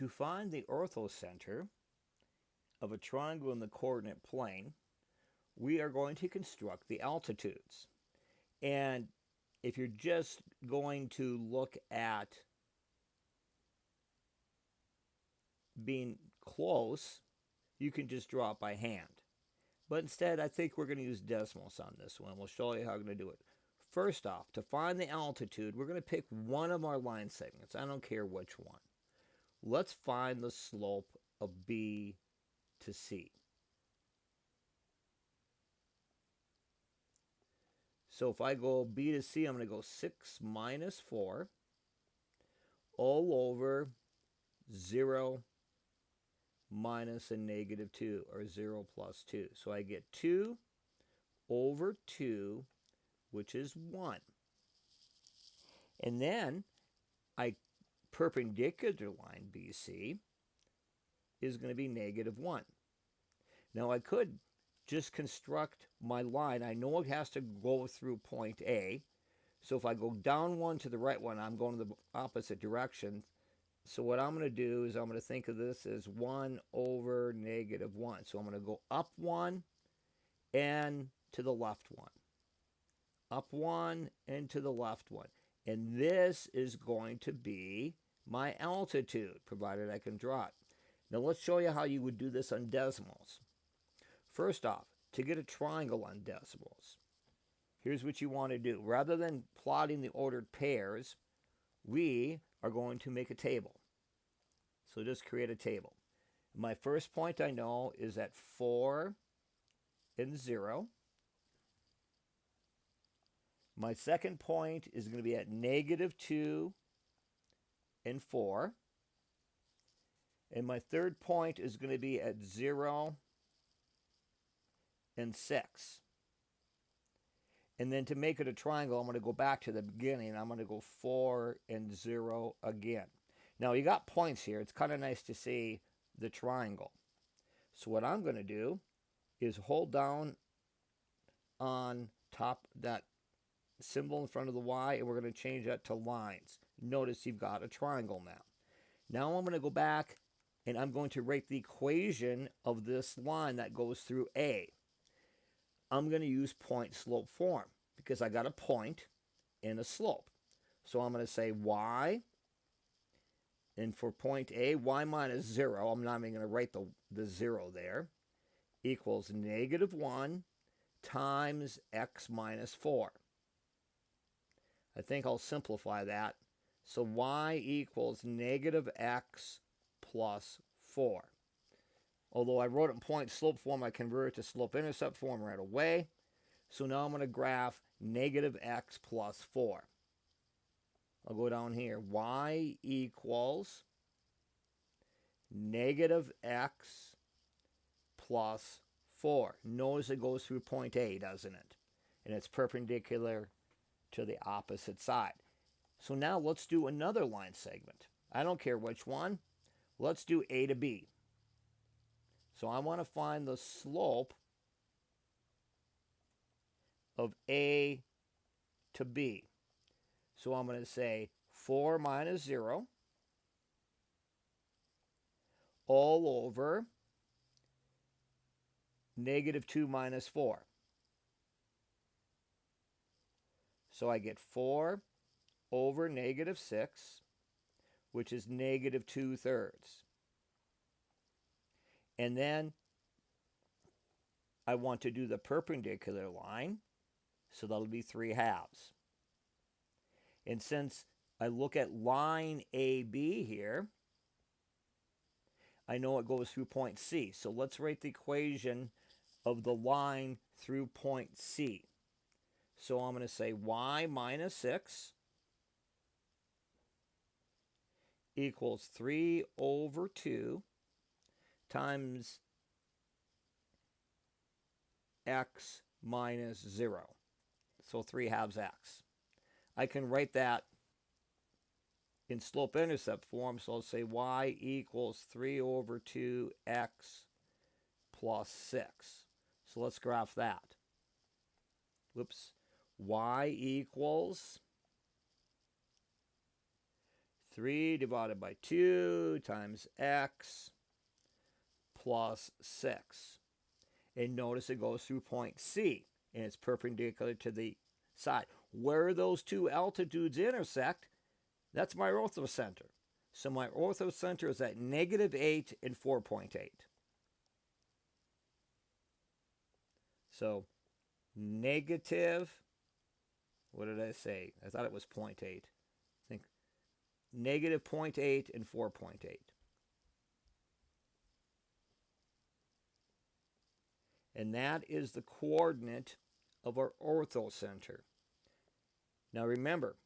To find the orthocenter of a triangle in the coordinate plane, we are going to construct the altitudes. And if you're just going to look at being close, you can just draw it by hand. But instead, I think we're going to use decimals on this one. We'll show you how we're going to do it. First off, to find the altitude, we're going to pick one of our line segments. I don't care which one. Let's find the slope of B to C. So if I go B to C, I'm going to go 6 minus 4 all over 0 minus a negative 2, or 0 plus 2. So I get 2 over 2, which is 1. And then I perpendicular line BC is going to be negative 1. Now I could just construct my line. I know it has to go through point A. So if I go down 1 to the right one, I'm going to the opposite direction. So what I'm going to do is I'm going to think of this as 1 over negative 1. So I'm going to go up 1 and to the left 1. Up 1 and to the left 1. And this is going to be my altitude, provided I can draw it. Now let's show you how you would do this on decimals. First off, to get a triangle on decimals, here's what you want to do. Rather than plotting the ordered pairs, we are going to make a table. So just create a table. My first point I know is at 4 and 0. My second point is going to be at negative 2 and 4. And my third point is going to be at 0 and 6. And then to make it a triangle, I'm going to go back to the beginning. I'm going to go 4 and 0 again. Now you got points here. It's kind of nice to see the triangle. So what I'm going to do is hold down on top that symbol in front of the Y, and we're going to change that to lines. Notice you've got a triangle now. Now I'm going to go back and I'm going to write the equation of this line that goes through A. I'm going to use point slope form because I got a point and a slope. So I'm going to say Y, and for point A, Y minus 0, I'm not even going to write the 0 there, equals negative 1 times X minus 4. I think I'll simplify that. So Y equals negative X plus 4. Although I wrote it in point slope form, I converted it to slope intercept form right away. So now I'm going to graph negative X plus 4. I'll go down here. Y equals negative X plus 4. Notice it goes through point A, doesn't it? And it's perpendicular to the opposite side. So now let's do another line segment. I don't care which one. Let's do A to B. So I want to find the slope of A to B. So I'm going to say 4 minus 0 all over negative 2 minus 4. So I get 4 over negative 6, which is negative 2/3. And then I want to do the perpendicular line, so that'll be 3/2. And since I look at line AB here, I know it goes through point C. So let's write the equation of the line through point C. So I'm going to say Y minus 6 equals 3 over 2 times X minus 0. So 3/2 X. I can write that in slope-intercept form, so I'll say Y equals 3 over 2 X plus 6. So let's graph that. Whoops. Y equals 3 divided by 2 times x plus 6. And notice it goes through point C, and it's perpendicular to the side. Where those two altitudes intersect, that's my orthocenter. So my orthocenter is at -8 and 4.8. So negative, what did I say? I thought it was 0.8. I think negative 0.8 and 4.8. And that is the coordinate of our orthocenter. Now remember,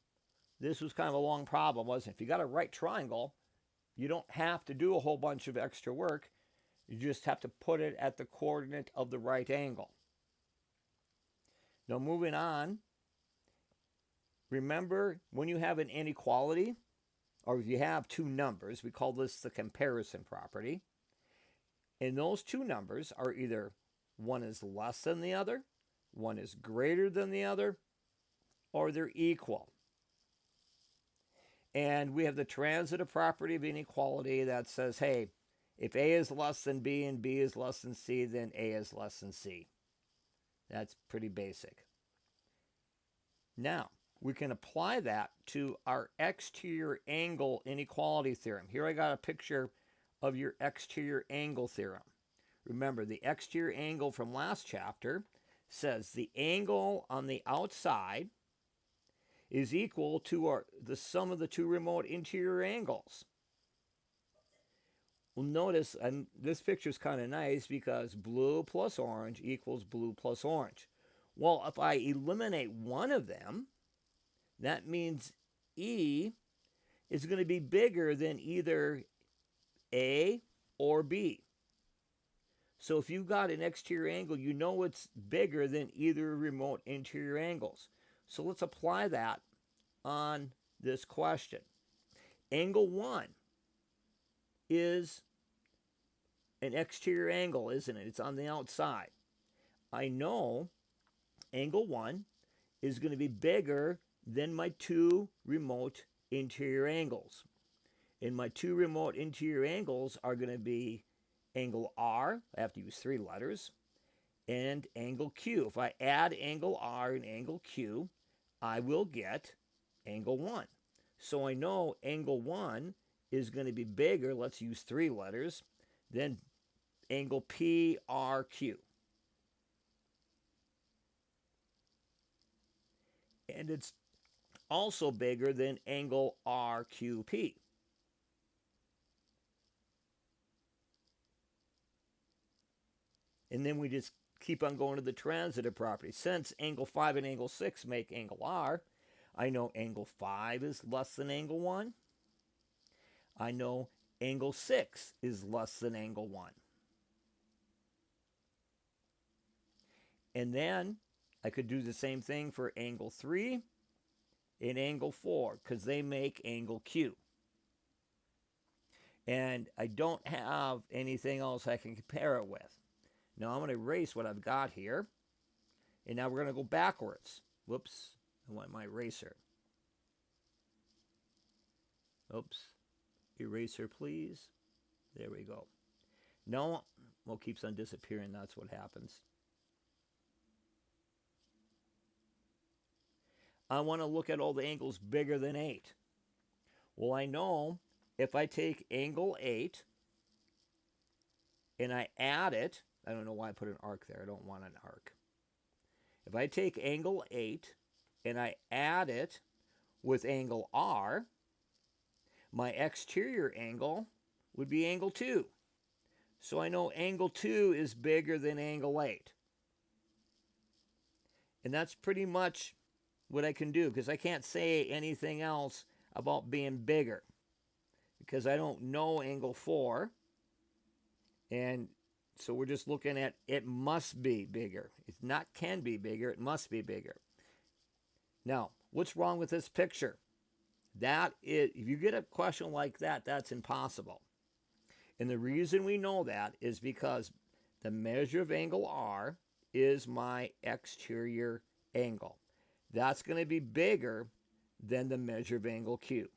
this was kind of a long problem, wasn't it? If you got a right triangle, you don't have to do a whole bunch of extra work. You just have to put it at the coordinate of the right angle. Now moving on, remember when you have an inequality, or if you have two numbers, we call this the comparison property, and those two numbers are either one is less than the other, one is greater than the other, or they're equal. And we have the transitive property of inequality that says, hey, if A is less than B and B is less than C, then A is less than C. That's pretty basic. Now, we can apply that to our exterior angle inequality theorem. Here I got a picture of your exterior angle theorem. Remember, the exterior angle from last chapter says the angle on the outside is equal to the sum of the two remote interior angles. Well, notice, and this picture is kind of nice because blue plus orange equals blue plus orange. Well, if I eliminate one of them, that means E is going to be bigger than either A or B. So if you've got an exterior angle, you know it's bigger than either remote interior angles. So let's apply that on this question. Angle 1 is an exterior angle, isn't it? It's on the outside. I know angle 1 is going to be bigger than my two remote interior angles. And my two remote interior angles are going to be angle R, I have to use 3 letters, and angle Q. If I add angle R and angle Q, I will get angle 1. So I know angle 1 is going to be bigger, let's use 3 letters, than angle PRQ. And it's also bigger than angle RQP. And then we just keep on going to the transitive property. Since angle 5 and angle 6 make angle R, I know angle 5 is less than angle 1. I know angle 6 is less than angle 1. And then I could do the same thing for angle 3 and angle 4 because they make angle Q. And I don't have anything else I can compare it with. Now I'm going to erase what I've got here. And now we're going to go backwards. Whoops, I want my eraser. Oops, eraser please. There we go. No, well, it keeps on disappearing, that's what happens. I want to look at all the angles bigger than 8. Well, I know if I take angle 8 and I add it, I don't know why I put an arc there. I don't want an arc. If I take angle 8 and I add it with angle R, my exterior angle would be angle 2. So I know angle 2 is bigger than angle 8. And that's pretty much what I can do because I can't say anything else about being bigger because I don't know angle 4. And so we're just looking at it must be bigger. It's not can be bigger, it must be bigger. Now, what's wrong with this picture? That is, if you get a question like that, that's impossible. And the reason we know that is because the measure of angle R is my exterior angle. That's going to be bigger than the measure of angle Q.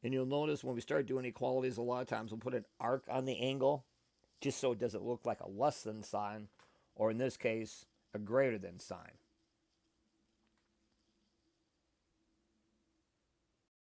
And you'll notice when we start doing equalities, a lot of times we'll put an arc on the angle just so it doesn't look like a less than sign, or in this case, a greater than sign.